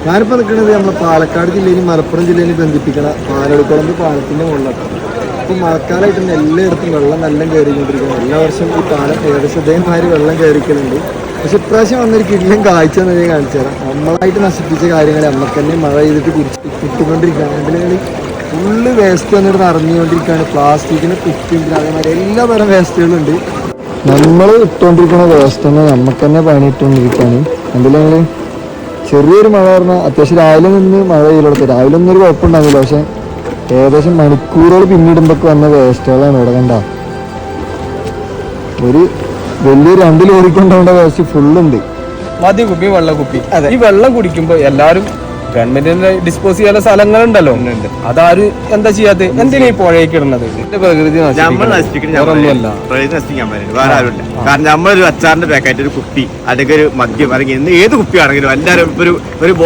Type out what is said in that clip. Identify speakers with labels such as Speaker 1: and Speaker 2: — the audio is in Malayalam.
Speaker 1: ഞാനിപ്പോൾ നിൽക്കുന്നത് നമ്മുടെ പാലക്കാട് ജില്ലയിലും മലപ്പുറം ജില്ലയിലും ബന്ധിപ്പിക്കണ പാലടുക്കുളമ്പ് പാലത്തിൻ്റെ മുകളിലാണ്. ഇപ്പോൾ മഴക്കാലമായിട്ട് തന്നെ എല്ലായിടത്തും വെള്ളം നല്ല കയറിക്കൊണ്ടിരിക്കുന്നത്. എല്ലാ വർഷവും ഈ പാലം ഏകദേശം ഇതേമാതിരി വെള്ളം കയറിക്കലുണ്ട്. പക്ഷെ ഇപ്രാവശ്യം വന്നൊരു കിടിലം കാഴ്ച എന്ന് ഞാൻ കാണിച്ചു തരാം. നമ്മളായിട്ട് നശിപ്പിച്ച കാര്യങ്ങൾ നമുക്ക് തന്നെ മഴ ചെയ്തിട്ട് തിരിച്ച് കിട്ടിക്കൊണ്ടിരിക്കുകയാണ്. അതിൽ ഫുള്ള് വേസ്റ്റ് വന്നിട്ട് നിറഞ്ഞുകൊണ്ടിരിക്കുകയാണ്. പ്ലാസ്റ്റിക്കിന് കുപ്പിൻ്റെ അതേമാതിരി എല്ലാ തരം വേസ്റ്റുകളുണ്ട്. നമ്മൾ ഇട്ടുകൊണ്ടിരിക്കുന്ന വേസ്റ്റ് തന്നെ നമുക്ക് തന്നെ പണിയിട്ടുകൊണ്ടിരിക്കുകയാണ്. എന്തെങ്കിലും ചെറിയൊരു മഴ പറഞ്ഞാൽ അത്യാവശ്യം രാവിലെ നിന്ന് മഴ ചെയ്തെടുത്ത് രാവിലെ ഒന്നും ഒരു കുഴപ്പമുണ്ടാകില്ല. പക്ഷെ ഏകദേശം മണിക്കൂറുകൾ പിന്നിടുമ്പോഴൊക്കെ വന്ന വേസ്റ്റുകളാണ് ഇവിടെ കണ്ട. ഒരു വലിയ 2 ലോറിക്കൊണ്ടാവേണ്ട വേസ്റ്റ് ഫുള്ളുണ്ട്.
Speaker 2: മദ്യ കുപ്പി വെള്ളം കുപ്പി. ഈ വെള്ളം കുടിക്കുമ്പോ എല്ലാരും ഗവൺമെന്റിന്റെ ഡിസ്പോസ് ചെയ്യാനുള്ള സ്ഥലങ്ങളുണ്ടല്ലോ, അതാരും എന്താ ചെയ്യാത്ത എന്തിനാ ഈ പുഴയ്ക്ക് ഇടുന്നത്? പ്രകൃതി
Speaker 3: ഒന്നുമല്ല, പ്രകൃതി നശിപ്പിക്കാൻ പറ്റില്ല, വേറെ ആരുമില്ല. കാരണം നമ്മളൊരു അച്ചാറിന്റെ പാക്കറ്റ്, ഒരു കുപ്പി അല്ലെങ്കിൽ ഒരു മദ്യം അല്ലെങ്കിൽ ഏത് കുപ്പിയാണെങ്കിലും എല്ലാവരും ഒരു